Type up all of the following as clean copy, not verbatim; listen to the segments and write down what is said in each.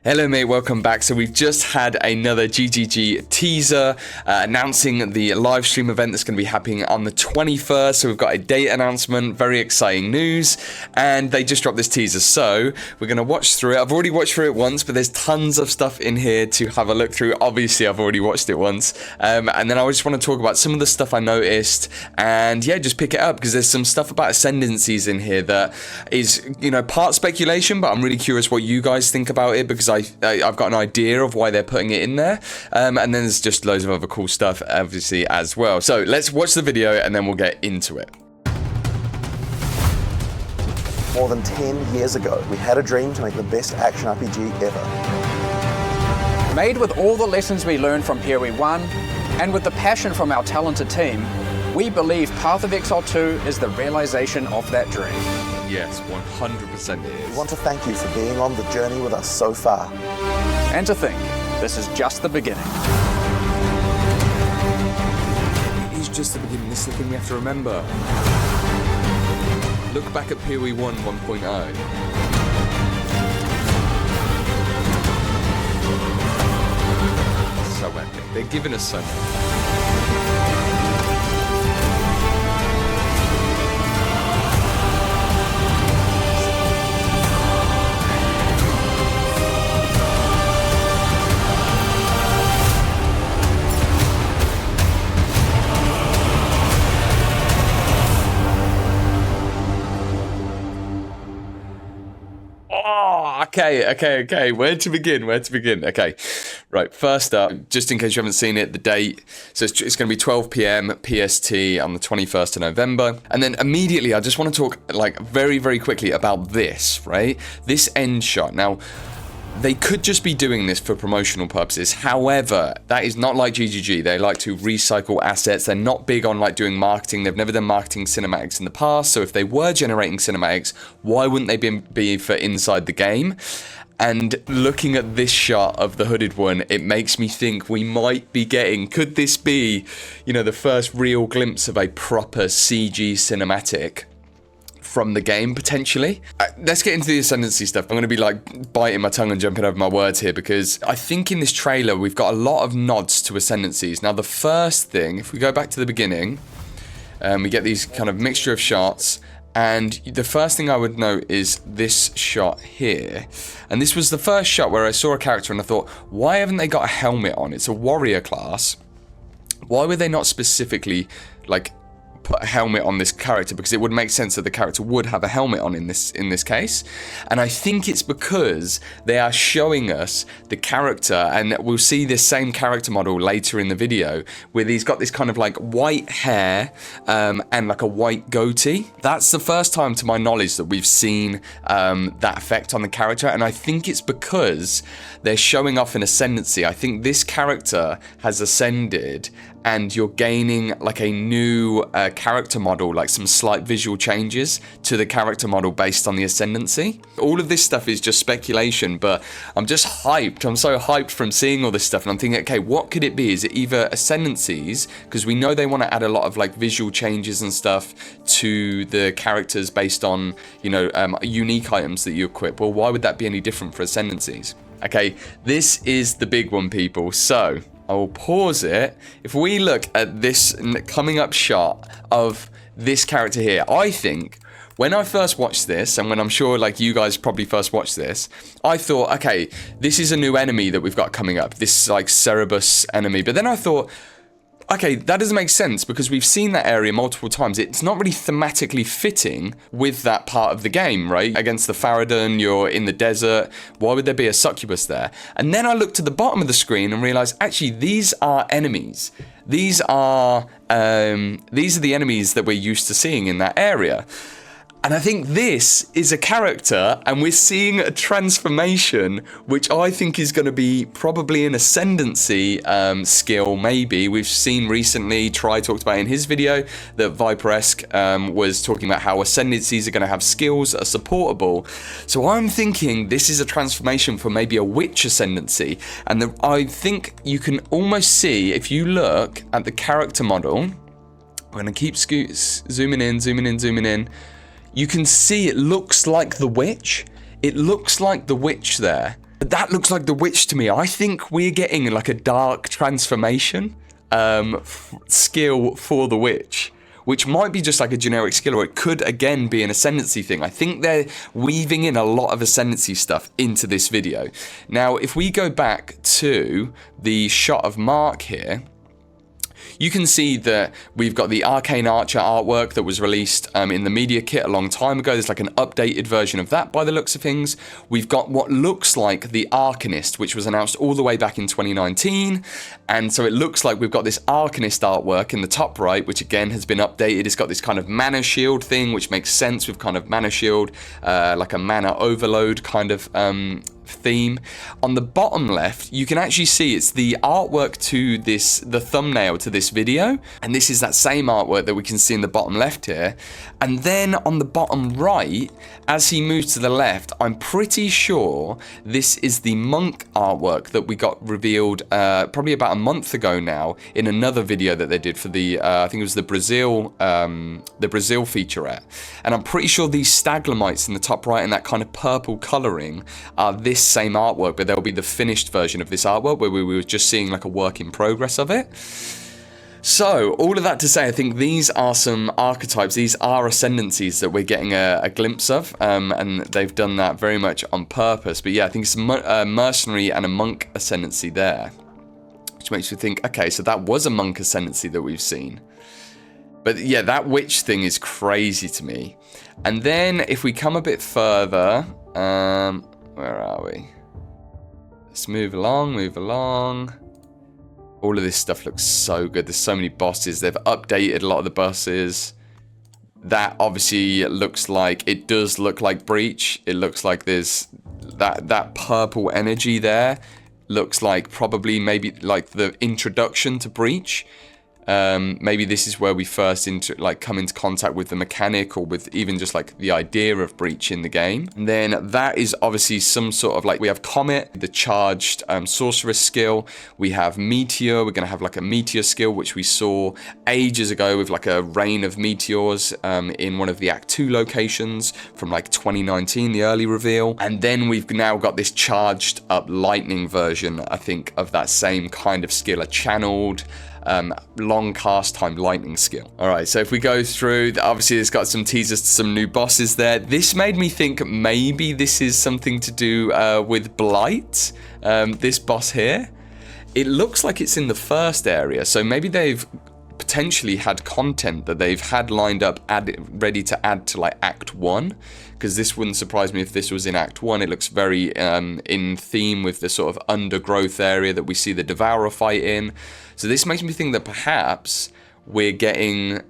Hello mate, welcome back. So we've just had another GGG teaser announcing the live stream event that's going to be happening on the 21st. So we've got a date announcement, very exciting news, and they just dropped this teaser. So we're going to watch through it. I've already watched through it once, but there's tons of stuff in here to have a look through. Obviously, I've already watched it once. And then I just want to talk about some of the stuff I noticed and yeah, just pick it up because there's some stuff about Ascendancies in here that is, you know, part speculation, but I'm really curious what you guys think about it because I've got an idea of why they're putting it in there, and then there's just loads of other cool stuff obviously as well. So let's watch the video and then we'll get into it. More than 10 years ago, we had a dream to make the best action RPG ever. Made with all the lessons we learned from PoE 1 and with the passion from our talented team, we believe Path of Exile 2 is the realization of that dream. Yes, 100% it is. We want to thank you for being on the journey with us so far. And to think, this is just the beginning. It is just the beginning. This is the thing we have to remember. Look back at PoE 1 1.0. So epic. They're giving us so much. Okay. Where to begin? Okay, right. First up, just in case you haven't seen it, the date. So it's going to be 12 p.m. PST on the 21st of November. And then immediately, I just want to talk like very, very quickly about this, right? This end shot. Now, they could just be doing this for promotional purposes. However, that is not like GGG. They like to recycle assets. They're not big on like doing marketing. They've never done marketing cinematics in the past. So if they were generating cinematics, why wouldn't they be for inside the game? And looking at this shot of the hooded one, it makes me think we might be getting, could this be, you know, the first real glimpse of a proper CG cinematic from the game, potentially? Let's get into the Ascendancy stuff. I'm going to be like biting my tongue and jumping over my words here because I think in this trailer we've got a lot of nods to Ascendancies. Now the first thing, if we go back to the beginning, we get these kind of mixture of shots, and the first thing I would note is this shot here. And this was the first shot where I saw a character and I thought, why haven't they got a helmet on? It's a warrior class. Why would they not specifically like put a helmet on this character? Because it would make sense that the character would have a helmet on in this case. And I think it's because they are showing us the character, and we'll see this same character model later in the video where he's got this kind of like white hair and like a white goatee. That's the first time to my knowledge that we've seen that effect on the character, and I think it's because they're showing off an ascendancy. I think this character has ascended and you're gaining like a new character model, like some slight visual changes to the character model based on the ascendancy. All of this stuff is just speculation, but I'm just hyped. I'm so hyped from seeing all this stuff, and I'm thinking, okay, what could it be? Is it either Ascendancies, because we know they want to add a lot of like visual changes and stuff to the characters based on, you know, unique items that you equip. Well, why would that be any different for Ascendancies? Okay, this is the big one, people. So I will pause it. If we look at this coming up shot of this character here, I think when I first watched this, and when I'm sure like you guys probably first watched this, I thought, okay, this is a new enemy that we've got coming up, this like Cerebus enemy. But then I thought, okay, that doesn't make sense because we've seen that area multiple times. It's not really thematically fitting with that part of the game, right? Against the Faradon, you're in the desert. Why would there be a succubus there? And then I looked to the bottom of the screen and realized, actually, these are enemies. These are the enemies that we're used to seeing in that area. And I think this is a character, and we're seeing a transformation, which I think is going to be probably an Ascendancy skill, maybe. We've seen recently, Try talked about in his video, that Viperesque was talking about how Ascendancies are going to have skills that are supportable. So I'm thinking this is a transformation for maybe a Witch Ascendancy. And I think you can almost see, if you look at the character model, I'm going to keep zooming in. You can see it looks like the Witch. It looks like the Witch there. But that looks like the witch to me. I think we're getting like a dark transformation skill for the witch, which might be just like a generic skill, or it could again be an Ascendancy thing. I think they're weaving in a lot of Ascendancy stuff into this video. Now, if we go back to the shot of Mark here, you can see that we've got the Arcane Archer artwork that was released in the media kit a long time ago. There's like an updated version of that by the looks of things. We've got what looks like the Arcanist, which was announced all the way back in 2019. And so it looks like we've got this Arcanist artwork in the top right, which again has been updated. It's got this kind of mana shield thing, which makes sense with kind of mana shield, like a mana overload kind of theme. On the bottom left, you can actually see it's the artwork to the thumbnail to this video, and this is that same artwork that we can see in the bottom left here. And then on the bottom right, as he moves to the left, I'm pretty sure this is the monk artwork that we got revealed probably about a month ago now in another video that they did for the I think it was the Brazil featurette. And I'm pretty sure these staglamites in the top right and that kind of purple coloring are this same artwork, but there'll be the finished version of this artwork where we were just seeing like a work in progress of it. So, all of that to say, I think these are some archetypes, these are Ascendancies that we're getting a glimpse of, and they've done that very much on purpose. But yeah, I think it's a mercenary and a monk Ascendancy there, which makes me think, okay, so that was a monk Ascendancy that we've seen. But yeah, that witch thing is crazy to me. And then, if we come a bit further, where are we? Let's move along, move along. All of this stuff looks so good. There's so many bosses. They've updated a lot of the bosses. That obviously looks like, it does look like Breach. It looks like there's that purple energy there. Looks like probably maybe like the introduction to Breach. Maybe this is where we first come into contact with the mechanic, or with even just like the idea of Breach in the game. And then that is obviously some sort of like, we have Comet, the charged sorceress skill. We have Meteor. We're going to have like a Meteor skill, which we saw ages ago with like a rain of meteors in one of the Act 2 locations from like 2019, the early reveal. And then we've now got this charged up lightning version, I think, of that same kind of skill, a channeled long cast time lightning skill. All right, so if we go through, obviously it's got some teasers to some new bosses there. This made me think maybe this is something to do with Blight, this boss here. It looks like it's in the first area, so maybe they've potentially had content that they've had lined up, ready to add to like Act 1, because this wouldn't surprise me if this was in Act 1. It looks very in theme with the sort of undergrowth area that we see the Devourer fight in. So this makes me think that perhaps we're getting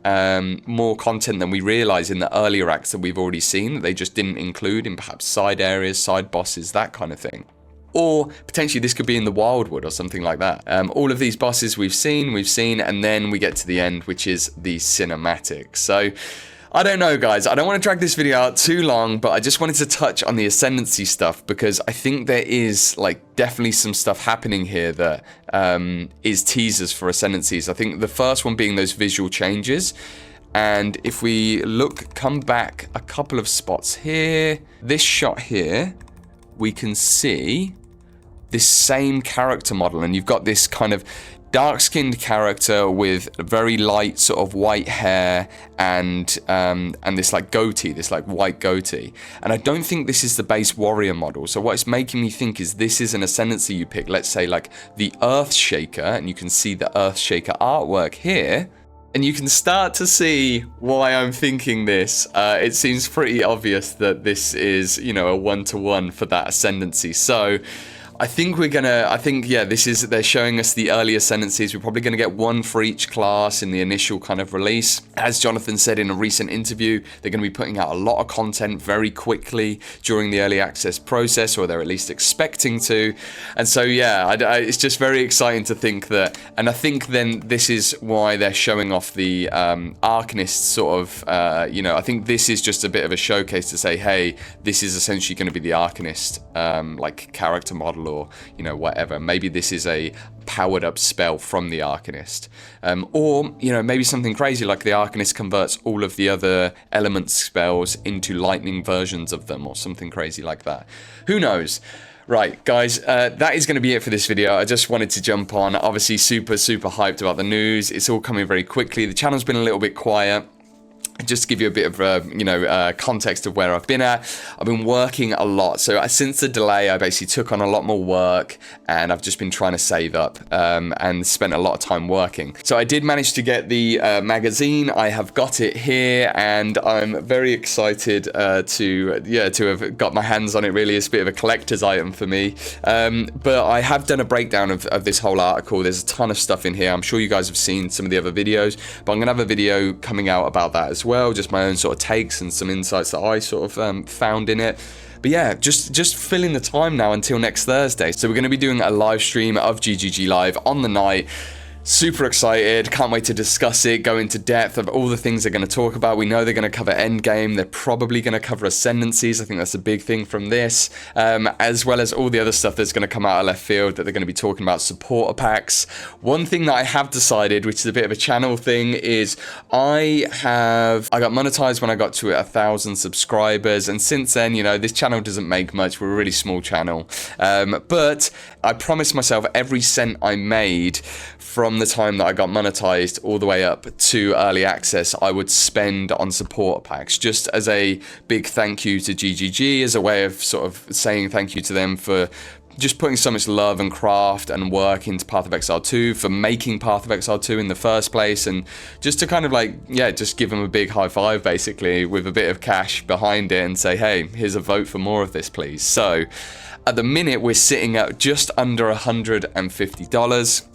more content than we realize in the earlier acts that we've already seen, that they just didn't include in perhaps side areas, side bosses, that kind of thing. Or potentially this could be in the Wildwood or something like that. All of these bosses we've seen, and then we get to the end, which is the cinematic. So, I don't know, guys. I don't want to drag this video out too long, but I just wanted to touch on the Ascendancy stuff, because I think there is like definitely some stuff happening here that is teasers for Ascendancies. I think the first one being those visual changes. And if we come back a couple of spots here, this shot here, we can see this same character model, and you've got this kind of dark-skinned character with very light sort of white hair and this like goatee, this like white goatee. And I don't think this is the base warrior model. So what it's making me think is this is an Ascendancy you pick, let's say like the Earthshaker, and you can see the Earthshaker artwork here. And you can start to see why I'm thinking this. It seems pretty obvious that this is, you know, a one-to-one for that Ascendancy. So I think yeah, they're showing us the early Ascendancies. We're probably going to get one for each class in the initial kind of release. As Jonathan said in a recent interview, they're going to be putting out a lot of content very quickly during the early access process, or they're at least expecting to. And so, yeah, it's just very exciting to think that, and I think then this is why they're showing off the Arcanist sort of, you know, I think this is just a bit of a showcase to say, hey, this is essentially going to be the Arcanist, like character model, or, you know, whatever. Maybe this is a powered up spell from the Arcanist. Or, you know, maybe something crazy like the Arcanist converts all of the other element spells into lightning versions of them, or something crazy like that. Who knows? Right, guys, that is going to be it for this video. I just wanted to jump on. Obviously, super hyped about the news. It's all coming very quickly. The channel's been a little bit quiet. Just to give you a bit of, context of where I've been at. I've been working a lot. So since the delay, I basically took on a lot more work, and I've just been trying to save up and spent a lot of time working. So I did manage to get the magazine. I have got it here, and I'm very excited to have got my hands on it. Really, it's a bit of a collector's item for me. But I have done a breakdown of this whole article. There's a ton of stuff in here. I'm sure you guys have seen some of the other videos, but I'm gonna have a video coming out about that as well, just my own sort of takes and some insights that I sort of found in it. But yeah, just filling the time now until next Thursday. So we're going to be doing a live stream of GGG Live on the night. Super excited, can't wait to discuss it, go into depth of all the things they're going to talk about. We know they're going to cover Endgame, they're probably going to cover Ascendancies. I think that's a big thing from this, as well as all the other stuff that's going to come out of left field that they're going to be talking about supporter packs. One thing that I have decided, which is a bit of a channel thing, is I got monetized when I got to 1,000 subscribers, and since then, you know, this channel doesn't make much. We're a really small channel, but I promised myself every cent I made from the time that I got monetized all the way up to early access, I would spend on supporter packs, just as a big thank you to GGG, as a way of sort of saying thank you to them for just putting so much love and craft and work into Path of Exile 2, for making Path of Exile 2 in the first place, and just to kind of like, yeah, just give them a big high five basically with a bit of cash behind it and say, hey, here's a vote for more of this, please. So at the minute, we're sitting at just under $150.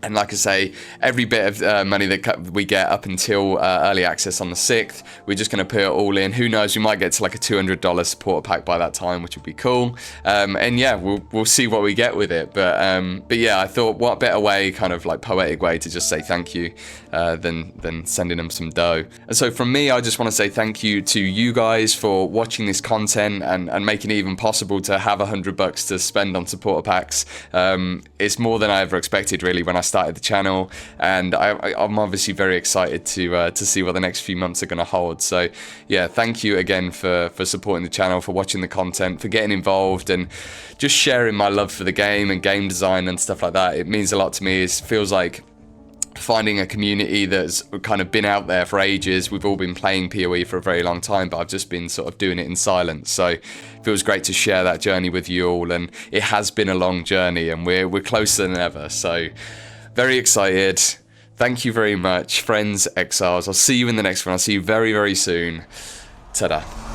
And like I say, every bit of money that we get up until early access on the 6th, we're just going to put it all in. Who knows, we might get to like a $200 supporter pack by that time, which would be cool. And yeah, we'll see what we get with it. But yeah, I thought what better way, kind of like poetic way, to just say thank you than sending them some dough. And so from me, I just want to say thank you to you guys for watching this content and making it even possible to have $100 to spend on supporter packs. It's more than I ever expected, really, when I started the channel, and I'm obviously very excited to see what the next few months are going to hold. So yeah, thank you again for supporting the channel, for watching the content, for getting involved, and just sharing my love for the game and game design and stuff like that. It means a lot to me. It feels like finding a community that's kind of been out there for ages. We've all been playing PoE for a very long time, but I've just been sort of doing it in silence. So it feels great to share that journey with you all, and it has been a long journey, and we're closer than ever. So very excited. Thank you very much, friends, exiles. I'll see you in the next one. I'll see you very, very soon. Ta-da.